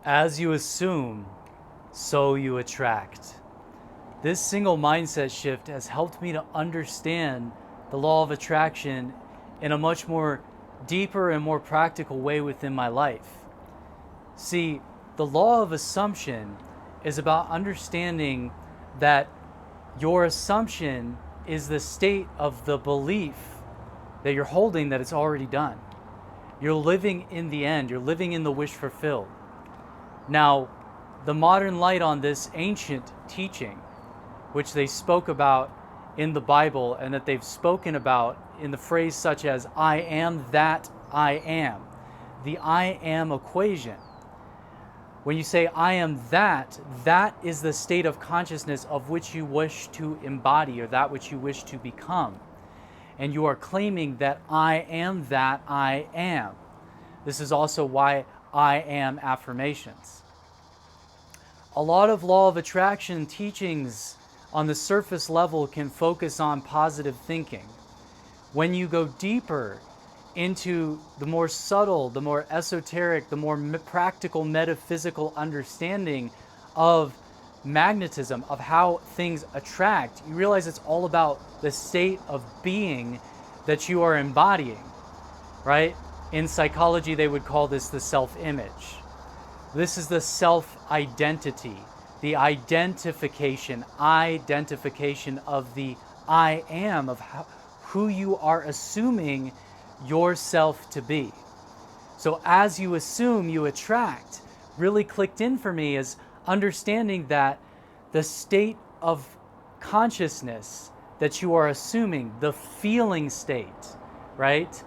As you assume, so you attract. This single mindset shift has helped me to understand the law of attraction in a much more deeper and more practical way within my life. See, the law of assumption is about understanding that your assumption is the state of the belief that you're holding that it's already done. You're living in the end, you're living in the wish fulfilled. Now, the modern light on this ancient teaching, which they spoke about in the Bible and that they've spoken about in the phrase such as, I am that I am, the I am equation. When you say I am that, that is the state of consciousness of which you wish to embody or that which you wish to become. And you are claiming that I am that I am. This is also why I am affirmations. A lot of law of attraction teachings on the surface level can focus on positive thinking. When you go deeper into the more subtle, the more esoteric, the more practical metaphysical understanding of magnetism, of how things attract, you realize it's all about the state of being that you are embodying, right? In psychology, they would call this the self-image. This is the self-identity, the identification of the I am, of who you are assuming yourself to be. So as you assume, you attract. Really clicked in for me is understanding that the state of consciousness that you are assuming, the feeling state, right?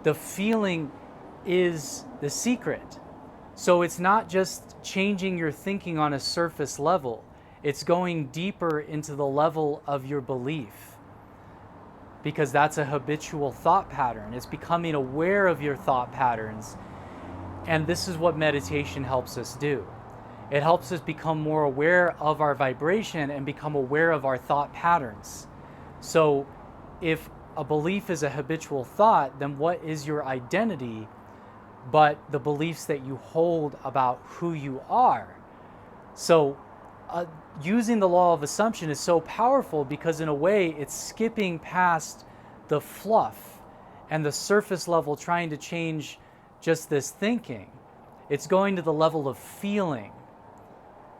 The feeling is the secret. So it's not just changing your thinking on a surface level. It's going deeper into the level of your belief, because that's a habitual thought pattern. It's becoming aware of your thought patterns. And this is what meditation helps us do. It helps us become more aware of our vibration and become aware of our thought patterns. So if a belief is a habitual thought, then what is your identity but the beliefs that you hold about who you are? So using the law of assumption is so powerful because in a way it's skipping past the fluff and the surface level trying to change just this thinking. It's going to the level of feeling,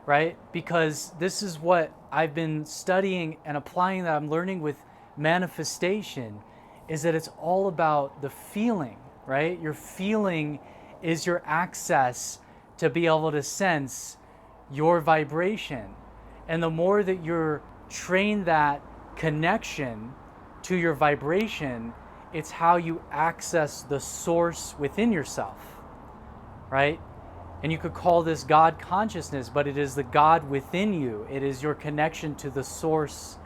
right? Because this is what I've been studying and applying, that I'm learning with manifestation, is that it's all about the feeling, right? Your feeling is your access to be able to sense your vibration. And the more that you're trained that connection to your vibration, it's how you access the source within yourself, right? And you could call this God consciousness, but it is the God within you. It is your connection to the source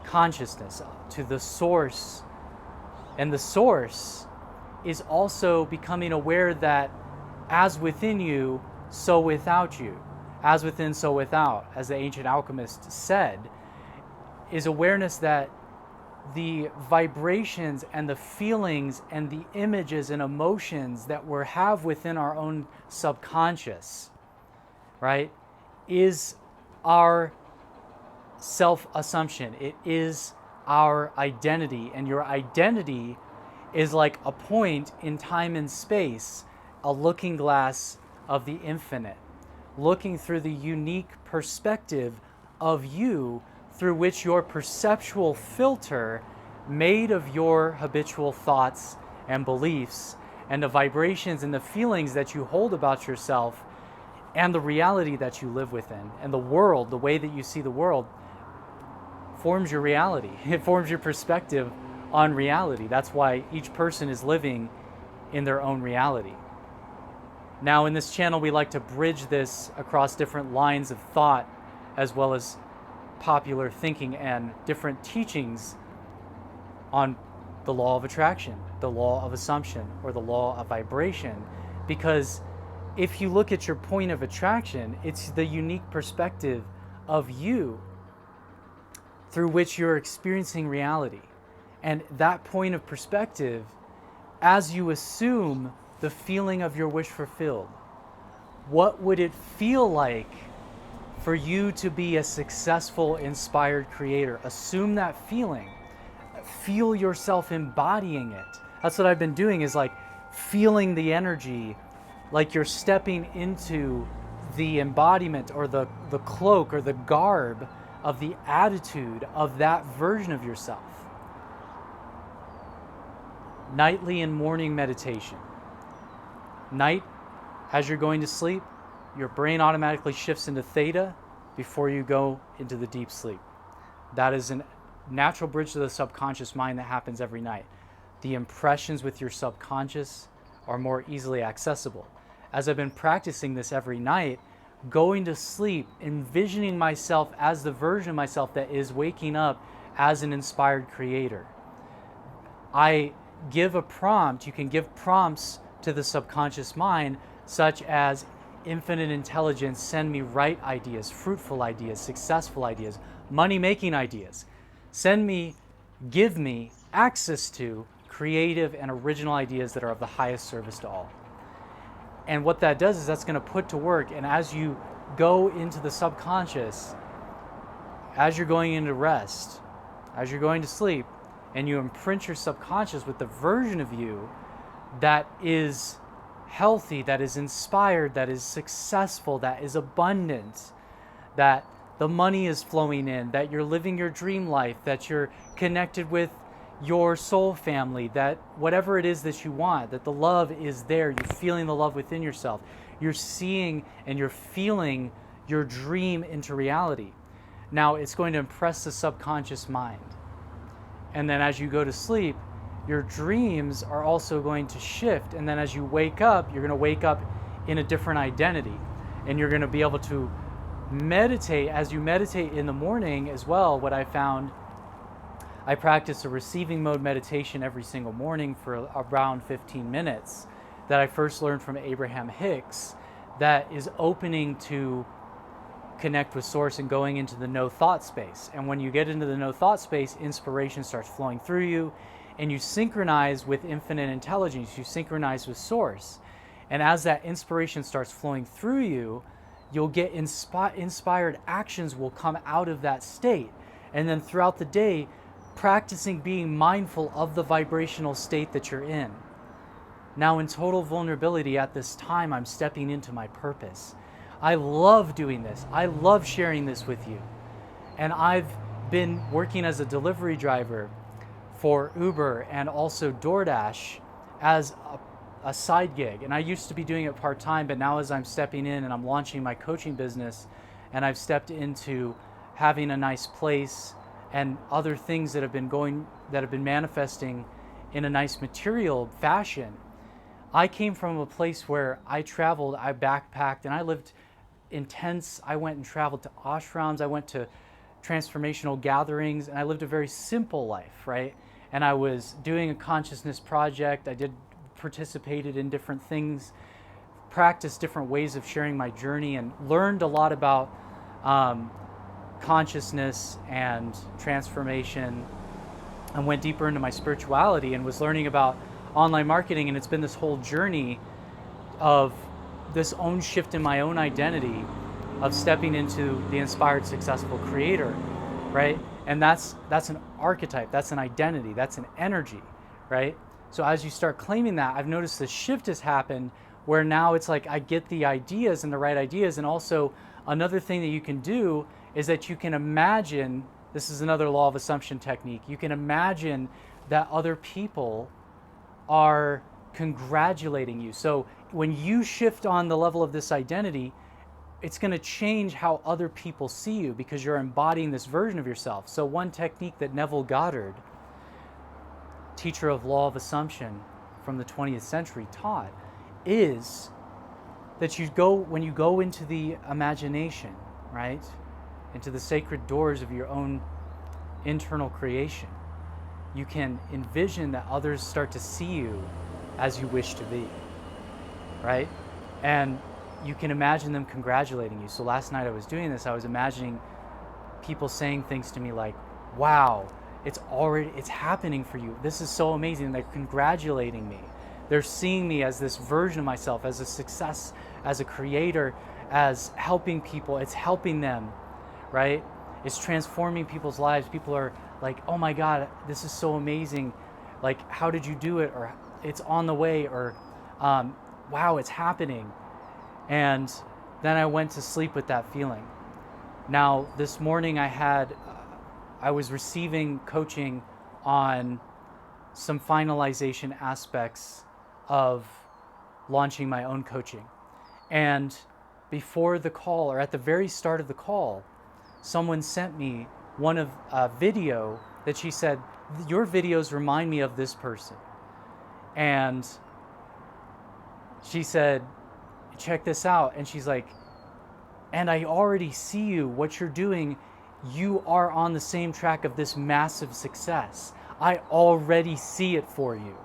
consciousness, to the source. And the source is also becoming aware that as within you, so without you. As within, so without, as the ancient alchemist said, is awareness that the vibrations and the feelings and the images and emotions that we have within our own subconscious, right, is our self-assumption. It is our identity. And your identity is like a point in time and space, a looking glass of the infinite, looking through the unique perspective of you, through which your perceptual filter, made of your habitual thoughts and beliefs and the vibrations and the feelings that you hold about yourself and the reality that you live within and the world, the way that you see the world, forms your reality. It forms your perspective on reality. That's why each person is living in their own reality. Now, in this channel, we like to bridge this across different lines of thought, as well as popular thinking and different teachings on the law of attraction, the law of assumption, or the law of vibration. Because if you look at your point of attraction, it's the unique perspective of you through which you're experiencing reality. And that point of perspective, as you assume the feeling of your wish fulfilled, What would it feel like for you to be a successful, inspired creator? Assume that feeling. Feel yourself embodying it. That's what I've been doing, is like feeling the energy, like you're stepping into the embodiment or the cloak or the garb of the attitude of that version of yourself. Nightly and morning meditation. Night, as you're going to sleep, your brain automatically shifts into theta before you go into the deep sleep. That is a natural bridge to the subconscious mind that happens every night. The impressions with your subconscious are more easily accessible. As I've been practicing this every night, going to sleep, envisioning myself as the version of myself that is waking up as an inspired creator. I give a prompt. You can give prompts to the subconscious mind, such as infinite intelligence, send me right ideas, fruitful ideas, successful ideas, money-making ideas. Give me access to creative and original ideas that are of the highest service to all. And what that does is that's going to put to work, and as you go into the subconscious, as you're going into rest, as you're going to sleep, and you imprint your subconscious with the version of you that is healthy, that is inspired, that is successful, that is abundant, that the money is flowing in, that you're living your dream life, that you're connected with your soul family, that whatever it is that you want, that the love is there, you're feeling the love within yourself, you're seeing and you're feeling your dream into reality. Now it's going to impress the subconscious mind. And then as you go to sleep, your dreams are also going to shift. And then as you wake up, you're going to wake up in a different identity. And you're going to be able to meditate. As you meditate in the morning as well, what I found, I practice a receiving mode meditation every single morning for around 15 minutes that I first learned from Abraham Hicks, that is opening to connect with source and going into the no thought space. And when you get into the no thought space, inspiration starts flowing through you, and you synchronize with infinite intelligence, you synchronize with source. And as that inspiration starts flowing through you, you'll get inspired actions will come out of that state. And then throughout the day, practicing being mindful of the vibrational state that you're in. Now in total vulnerability at this time, I'm stepping into my purpose. I love doing this. I love sharing this with you. And I've been working as a delivery driver for Uber and also DoorDash as a side gig. And I used to be doing it part-time, but now as I'm stepping in and I'm launching my coaching business, and I've stepped into having a nice place and other things that have been manifesting in a nice material fashion. I came from a place where I traveled, I backpacked, and I lived intense. I went and traveled to ashrams, I went to transformational gatherings, and I lived a very simple life, right? And I was doing a consciousness project. I participated in different things, practiced different ways of sharing my journey, and learned a lot about consciousness and transformation, and went deeper into my spirituality and was learning about online marketing. And it's been this whole journey of this own shift in my own identity of stepping into the inspired, successful creator, right? And that's an archetype, that's an identity, that's an energy, right? So as you start claiming that, I've noticed the shift has happened where now it's like I get the ideas and the right ideas. And also another thing that you can do is that you can imagine, this is another law of assumption technique, you can imagine that other people are congratulating you. So when you shift on the level of this identity, it's going to change how other people see you because you're embodying this version of yourself. So one technique that Neville Goddard, teacher of law of assumption from the 20th century, taught is that when you go into the imagination, right, into the sacred doors of your own internal creation, you can envision that others start to see you as you wish to be, right? And you can imagine them congratulating you. So last night I was doing this, I was imagining people saying things to me like, wow, it's happening for you. This is so amazing. They're congratulating me. They're seeing me as this version of myself, as a success, as a creator, as helping people. It's helping them, right? It's transforming people's lives. People are like, oh my God, this is so amazing. Like, how did you do it? Or it's on the way, or wow, it's happening. And then I went to sleep with that feeling. Now, this morning I was receiving coaching on some finalization aspects of launching my own coaching. And before the call, or at the very start of the call, someone sent me one of a video that she said, your videos remind me of this person. And she said, check this out. And she's like, and I already see you, what you're doing. You are on the same track of this massive success. I already see it for you.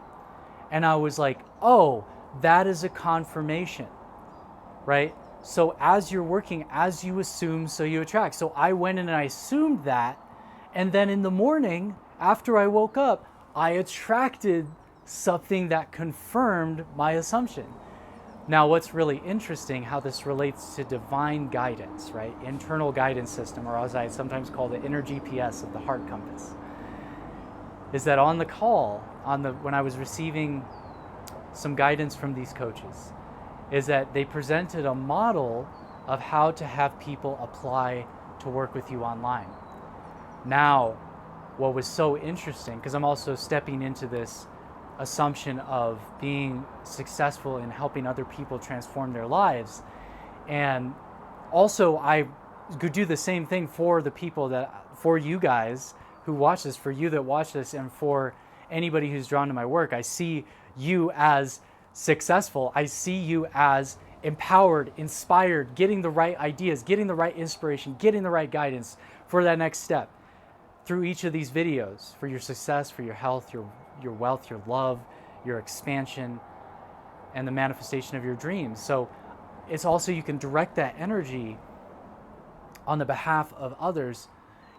And I was like, oh, that is a confirmation, right? So as you're working, as you assume, so you attract. So I went in and I assumed that. And then in the morning, after I woke up, I attracted something that confirmed my assumption. Now, what's really interesting, how this relates to divine guidance, right? Internal guidance system, or as I sometimes call the inner GPS of the heart compass, is that on the call, when I was receiving some guidance from these coaches, is that they presented a model of how to have people apply to work with you online. Now, what was so interesting, because I'm also stepping into this assumption of being successful in helping other people transform their lives, and also I could do the same thing for the people for you guys who watch this, for you that watch this, and for anybody who's drawn to my work. I see you as successful. I see you as empowered, inspired, getting the right ideas, getting the right inspiration, getting the right guidance for that next step through each of these videos, for your success, for your health, your wealth, your love, your expansion, and the manifestation of your dreams. So it's also, you can direct that energy on the behalf of others.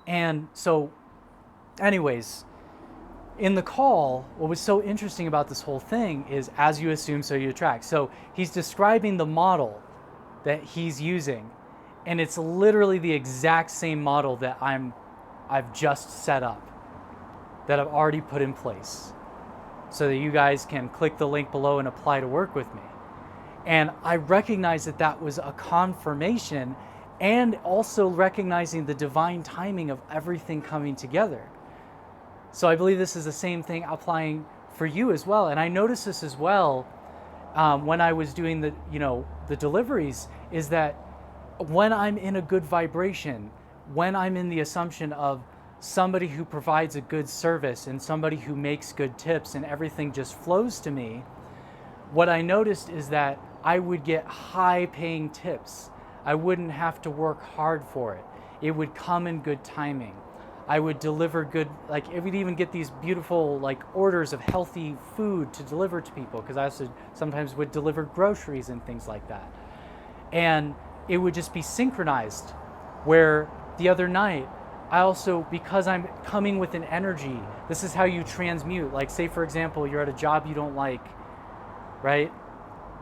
And so anyways, in the call, what was so interesting about this whole thing is, as you assume, so you attract. So he's describing the model that he's using, and it's literally the exact same model that I've just set up, that I've already put in place, so that you guys can click the link below and apply to work with me. And I recognize that that was a confirmation, and also recognizing the divine timing of everything coming together. So I believe this is the same thing applying for you as well. And I noticed this as well when I was doing the deliveries, is that when I'm in a good vibration, when I'm in the assumption of somebody who provides a good service and somebody who makes good tips and everything just flows to me, what I noticed is that I would get high paying tips. I wouldn't have to work hard for it. It would come in good timing. I would deliver good, like it would even get these beautiful orders of healthy food to deliver to people, because I also sometimes would deliver groceries and things like that. And it would just be synchronized, where the other night, I also, because I'm coming with an energy, this is how you transmute. Like, say for example, you're at a job you don't like, right?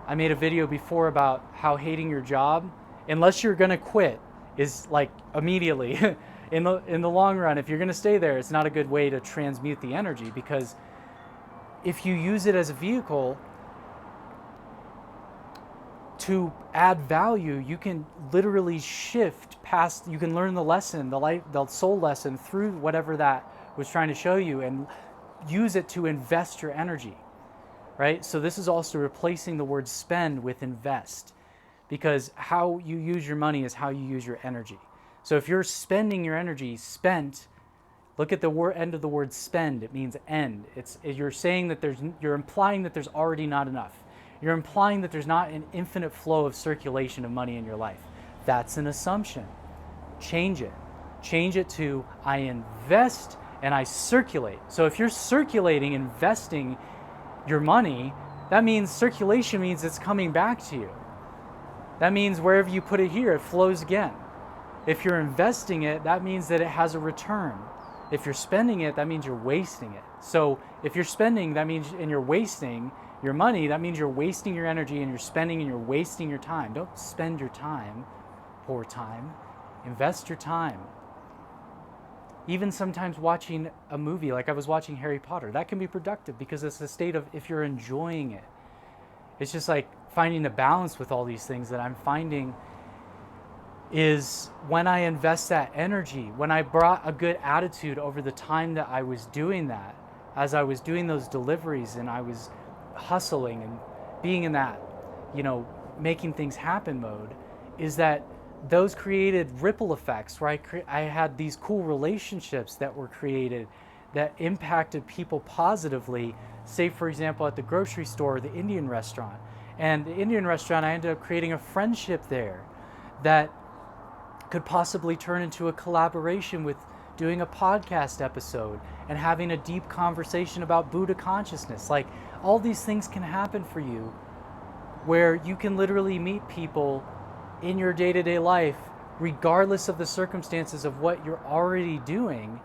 I made a video before about how hating your job, unless you're gonna quit, is like immediately. In the long run, if you're going to stay there, it's not a good way to transmute the energy, because if you use it as a vehicle to add value, you can literally shift past, you can learn the lesson, the soul lesson through whatever that was trying to show you, and use it to invest your energy, right? So this is also replacing the word spend with invest, because how you use your money is how you use your energy. So if you're spending your energy, spent, look at the end of the word spend. It means end. You're saying that you're implying that there's already not enough. You're implying that there's not an infinite flow of circulation of money in your life. That's an assumption. Change it. Change it to, I invest and I circulate. So if you're circulating, investing your money, that means circulation means it's coming back to you. That means wherever you put it here, it flows again. If you're investing it, that means that it has a return. If you're spending it, that means you're wasting it. So if you're spending, that means, and you're wasting your money, that means you're wasting your energy, and you're spending and you're wasting your time. Don't spend your time, poor time. Invest your time. Even sometimes watching a movie, like I was watching Harry Potter, that can be productive because it's a state of, if you're enjoying it. It's just like finding the balance with all these things that I'm finding is when I invest that energy, when I brought a good attitude over the time that I was doing that, as I was doing those deliveries and I was hustling and being in that, making things happen mode, is that those created ripple effects where I had these cool relationships that were created that impacted people positively. Say, for example, at the grocery store, the Indian restaurant. And the Indian restaurant, I ended up creating a friendship there that could possibly turn into a collaboration with doing a podcast episode and having a deep conversation about Buddha consciousness. Like, all these things can happen for you where you can literally meet people in your day-to-day life, regardless of the circumstances of what you're already doing,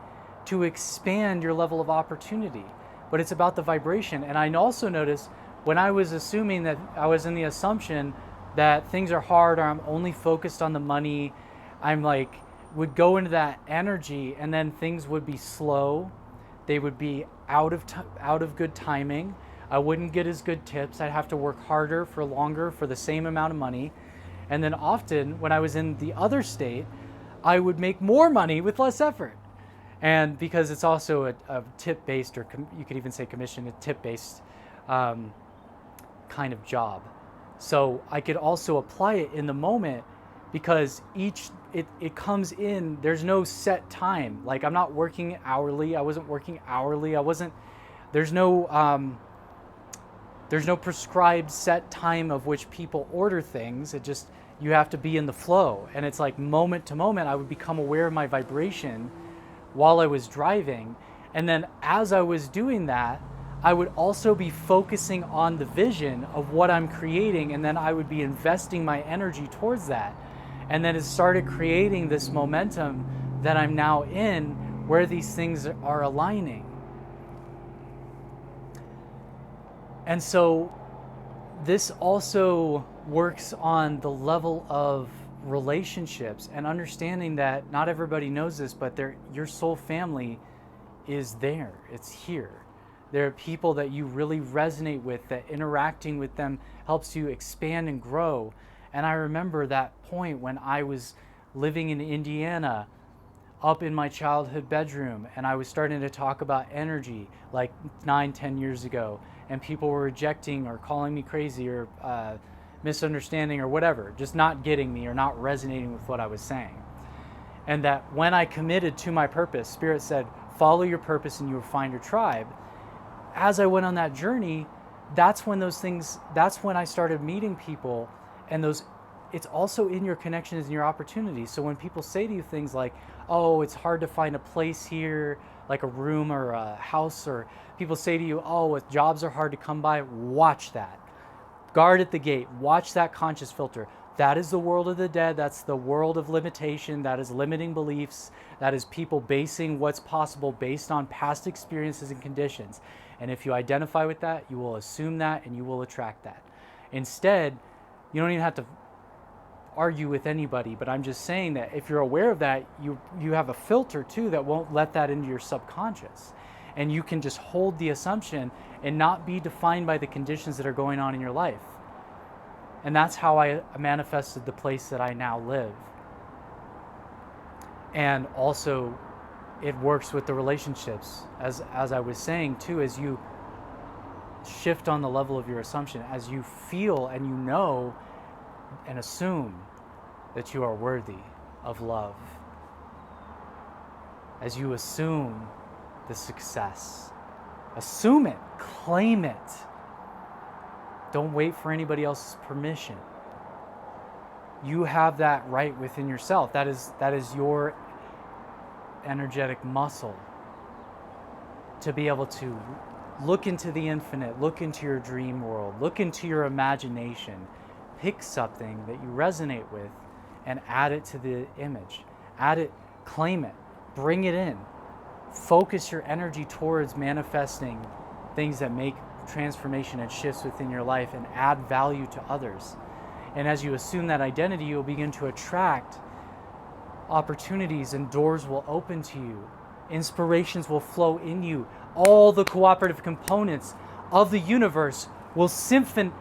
to expand your level of opportunity. But it's about the vibration. And I also noticed when I was assuming that I was in the assumption that things are hard, or I'm only focused on the money, I'm like, would go into that energy, and then things would be slow. They would be out of good timing. I wouldn't get as good tips. I'd have to work harder for longer for the same amount of money. And then often when I was in the other state, I would make more money with less effort. And because it's also a tip-based, or you could even say commission, a tip-based kind of job. So I could also apply it in the moment, because it comes in, there's no set time. Like, I'm not working hourly. I wasn't working hourly. There's no prescribed set time of which people order things. It just, you have to be in the flow. And it's like moment to moment, I would become aware of my vibration while I was driving. And then as I was doing that, I would also be focusing on the vision of what I'm creating. And then I would be investing my energy towards that. And then it started creating this momentum that I'm now in, where these things are aligning. And so this also works on the level of relationships, and understanding that not everybody knows this, but your soul family is there. It's here. There are people that you really resonate with, that interacting with them helps you expand and grow. And I remember that point when I was living in Indiana, up in my childhood bedroom, and I was starting to talk about energy like 9-10 years ago, and people were rejecting or calling me crazy or misunderstanding or whatever, just not getting me or not resonating with what I was saying. And that when I committed to my purpose, Spirit said, follow your purpose and you will find your tribe. As I went on that journey, that's when I started meeting people, and it's also in your connections and your opportunities. So when people say to you things like, oh, it's hard to find a place here, like a room or a house, or people say to you, oh, jobs are hard to come by, watch that. Guard at the gate. Watch that conscious filter. That is the world of the dead. That's the world of limitation. That is limiting beliefs. That is people basing what's possible based on past experiences and conditions. And if you identify with that, you will assume that and you will attract that. Instead, you don't even have to argue with anybody, but I'm just saying that if you're aware of that, you have a filter too that won't let that into your subconscious. And you can just hold the assumption and not be defined by the conditions that are going on in your life. And that's how I manifested the place that I now live. And also, it works with the relationships. As I was saying too, as you shift on the level of your assumption, as you feel and you know and assume that you are worthy of love, as you assume the success, assume it, claim it. Don't wait for anybody else's permission. You have that right within yourself. That is your energetic muscle to be able to look into the infinite, look into your dream world, look into your imagination, pick something that you resonate with and add it to the image. Add it, claim it, bring it in. focus your energy towards manifesting things that make transformation and shifts within your life and add value to others. And as you assume that identity, you'll begin to attract opportunities, and doors will open to you. Inspirations will flow in you. All the cooperative components of the universe will symphony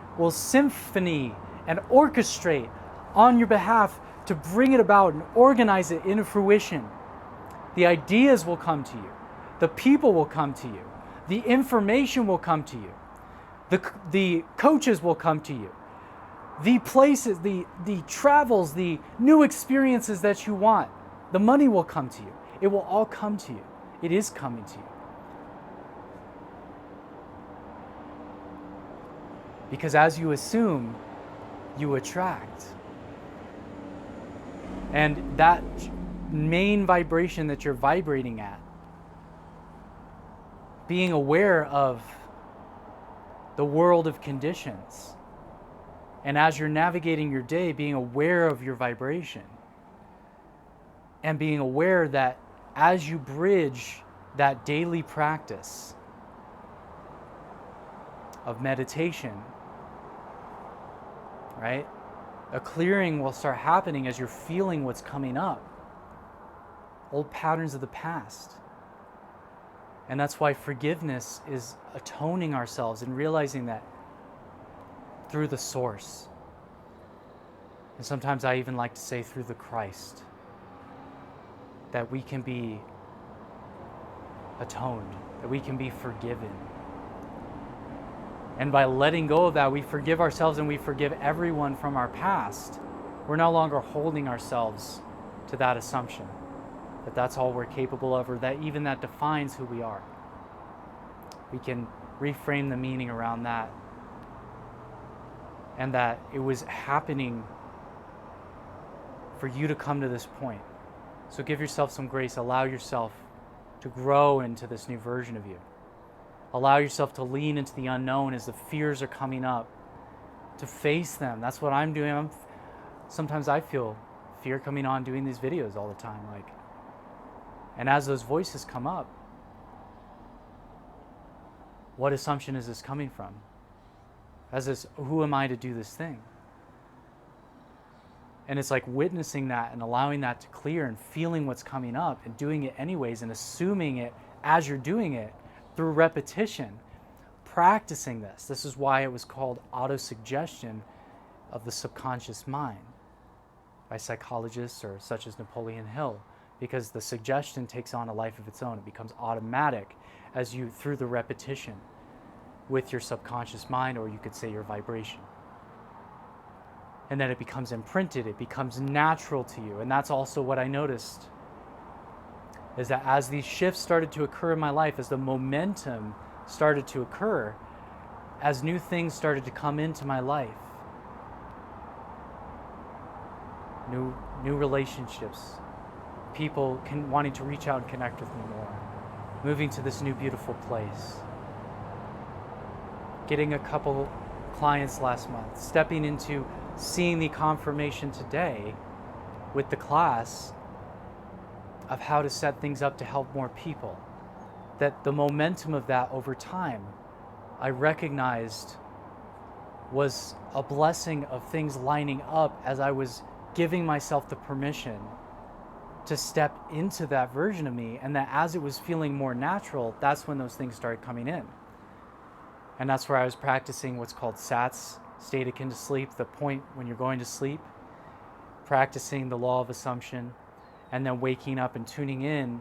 and orchestrate on your behalf to bring it about and organize it into fruition. The ideas will come to you. The people will come to you. The information will come to you. The coaches will come to you. The places, the travels, the new experiences that you want, the money will come to you. It will all come to you. It is coming to you. Because as you assume, you attract. And that main vibration that you're vibrating at, being aware of the world of conditions, and as you're navigating your day, being aware of your vibration, and being aware that as you bridge that daily practice of meditation, right? A clearing will start happening as you're feeling what's coming up, old patterns of the past. And that's why forgiveness is atoning ourselves and realizing that through the source. And sometimes I even like to say through the Christ, that we can be atoned, that we can be forgiven. And by letting go of that, we forgive ourselves and we forgive everyone from our past. We're no longer holding ourselves to that assumption that that's all we're capable of, or that even that defines who we are. We can reframe the meaning around that, and that it was happening for you to come to this point. So give yourself some grace. Allow yourself to grow into this new version of you. Allow yourself to lean into the unknown as the fears are coming up, to face them. That's what I'm doing. Sometimes I feel fear coming on doing these videos all the time. And as those voices come up, what assumption is this coming from? Who am I to do this thing? And it's like witnessing that and allowing that to clear and feeling what's coming up and doing it anyways and assuming it as you're doing it through repetition, practicing this. This is why it was called autosuggestion of the subconscious mind by psychologists or such as Napoleon Hill, because the suggestion takes on a life of its own. It becomes automatic as you, through the repetition with your subconscious mind, or you could say your vibration. And then it becomes imprinted, it becomes natural to you. And that's also what I noticed, is that as these shifts started to occur in my life, as the momentum started to occur, as new things started to come into my life, new relationships, people wanting to reach out and connect with me more, moving to this new beautiful place, getting a couple clients last month, stepping into seeing the confirmation today with the class of how to set things up to help more people. That the momentum of that over time, I recognized was a blessing of things lining up as I was giving myself the permission to step into that version of me, and that as it was feeling more natural, that's when those things started coming in. And that's where I was practicing what's called SATS, state akin to sleep, the point when you're going to sleep, practicing the law of assumption, and then waking up and tuning in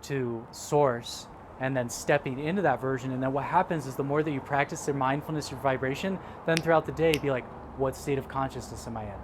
to source, and then stepping into that version. And then what happens is the more that you practice your mindfulness, your vibration, then throughout the day, be like, what state of consciousness am I in?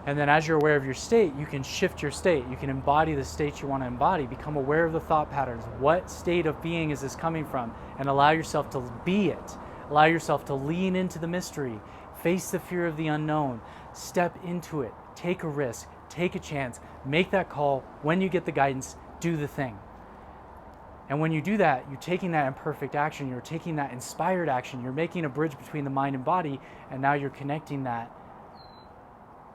And then as you're aware of your state, you can shift your state. You can embody the state you want to embody, become aware of the thought patterns. What state of being is this coming from? And allow yourself to be it. Allow yourself to lean into the mystery, face the fear of the unknown, step into it, take a risk, take a chance, make that call. When you get the guidance, do the thing. And when you do that, you're taking that imperfect action, you're taking that inspired action, you're making a bridge between the mind and body, and now you're connecting that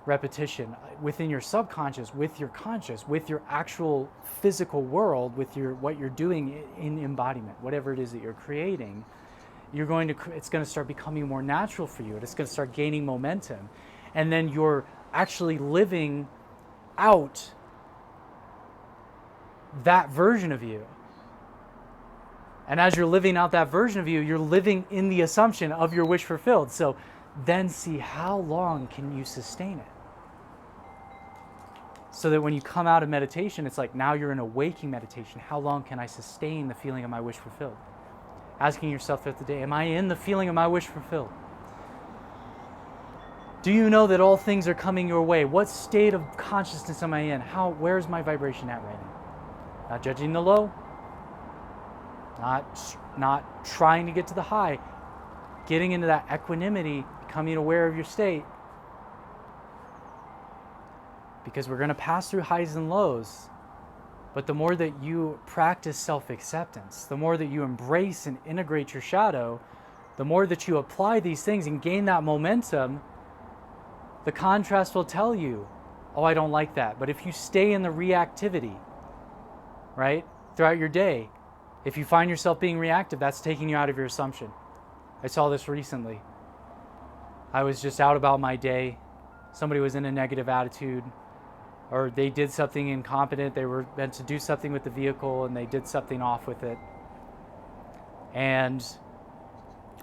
repetition within your subconscious, with your conscious, with your actual physical world, with your what you're doing in embodiment, whatever it is that you're creating, it's going to start becoming more natural for you. It's going to start gaining momentum, and then you're actually living out that version of you. And as you're living out that version of you, you're living in the assumption of your wish fulfilled. So then see how long can you sustain it. So that when you come out of meditation, it's like now you're in a waking meditation. How long can I sustain the feeling of my wish fulfilled? Asking yourself throughout the day, am I in the feeling of my wish fulfilled? Do you know that all things are coming your way? What state of consciousness am I in? Where's my vibration at right now? Not judging the low, not trying to get to the high, getting into that equanimity, becoming aware of your state. Because we're going to pass through highs and lows. But the more that you practice self-acceptance, the more that you embrace and integrate your shadow, the more that you apply these things and gain that momentum, the contrast will tell you, oh, I don't like that. But if you stay in the reactivity, right, throughout your day, if you find yourself being reactive, that's taking you out of your assumption. I saw this recently. I was just out about my day. Somebody was in a negative attitude, or they did something incompetent. They were meant to do something with the vehicle and they did something off with it. And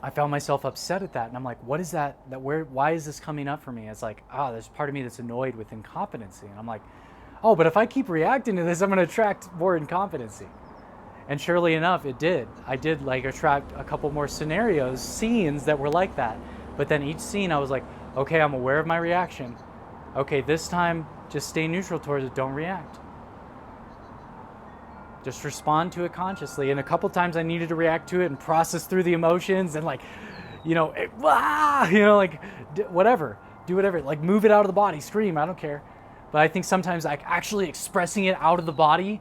I found myself upset at that. And I'm like, what is that? Why is this coming up for me? It's like, there's part of me that's annoyed with incompetency. And I'm like, but if I keep reacting to this, I'm going to attract more incompetency. And surely enough, it did. I did attract a couple more scenes that were like that. But then each scene I was like, okay, I'm aware of my reaction. Okay, this time just stay neutral towards it. Don't react. Just respond to it consciously. And a couple times I needed to react to it and process through the emotions and whatever. Do whatever. Move it out of the body. Scream. I don't care. But I think sometimes actually expressing it out of the body,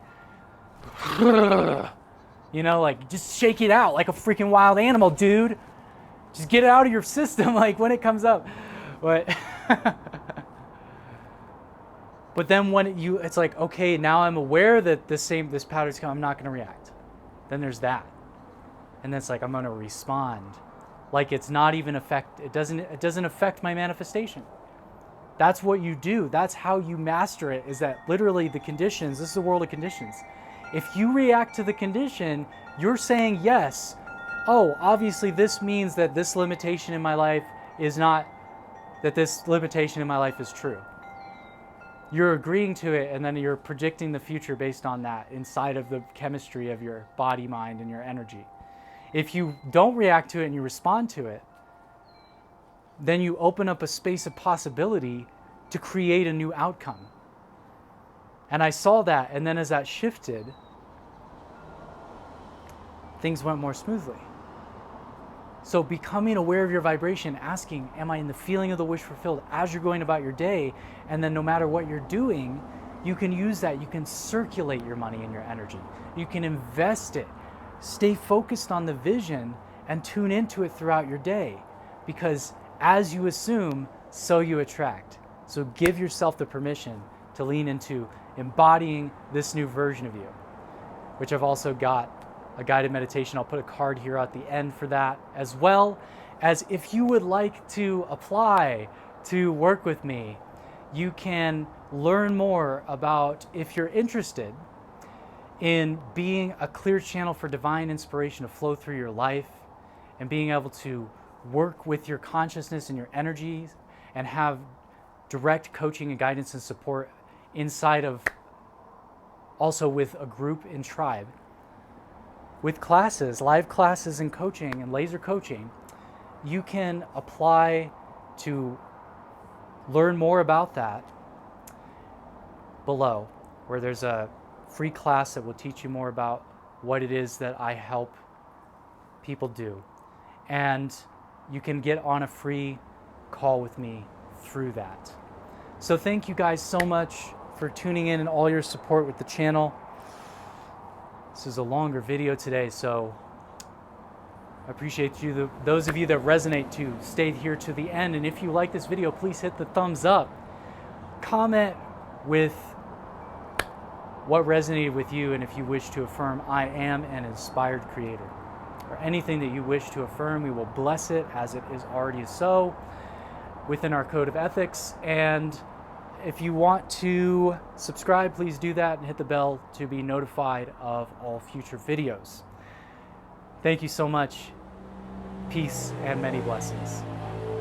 just shake it out like a freaking wild animal, dude. Just get it out of your system when it comes up. But but then when it's like, okay, now I'm aware that this pattern's coming, I'm not going to react. Then there's that. And then it's like, I'm going to respond. It's not even it doesn't affect my manifestation. That's what you do. That's how you master it, is that literally the conditions, this is the world of conditions. If you react to the condition, you're saying yes. Oh, obviously this means that this limitation in my life is true. You're agreeing to it, and then you're predicting the future based on that inside of the chemistry of your body, mind, and your energy. If you don't react to it and you respond to it, then you open up a space of possibility to create a new outcome. And I saw that, and then as that shifted, things went more smoothly. So becoming aware of your vibration, asking, am I in the feeling of the wish fulfilled as you're going about your day? And then no matter what you're doing, you can use that. You can circulate your money and your energy. You can invest it. Stay focused on the vision and tune into it throughout your day. Because as you assume, so you attract. So give yourself the permission to lean into embodying this new version of you, which I've also got a guided meditation. I'll put a card here at the end for that, as well as if you would like to apply to work with me, you can learn more about, if you're interested in being a clear channel for divine inspiration to flow through your life and being able to work with your consciousness and your energies and have direct coaching and guidance and support inside of, also with a group and tribe, with classes, live classes and coaching and laser coaching. You can apply to learn more about that below, where there's a free class that will teach you more about what it is that I help people do. And you can get on a free call with me through that. So thank you guys so much for tuning in and all your support with the channel. This is a longer video today, so I appreciate you, those of you that resonate, to stay here to the end. And if you like this video, please hit the thumbs up. comment with what resonated with you, and if you wish to affirm, I am an inspired creator, or anything that you wish to affirm, we will bless it as it is already so within our code of ethics. And if you want to subscribe, please do that and hit the bell to be notified of all future videos. Thank you so much. Peace and many blessings.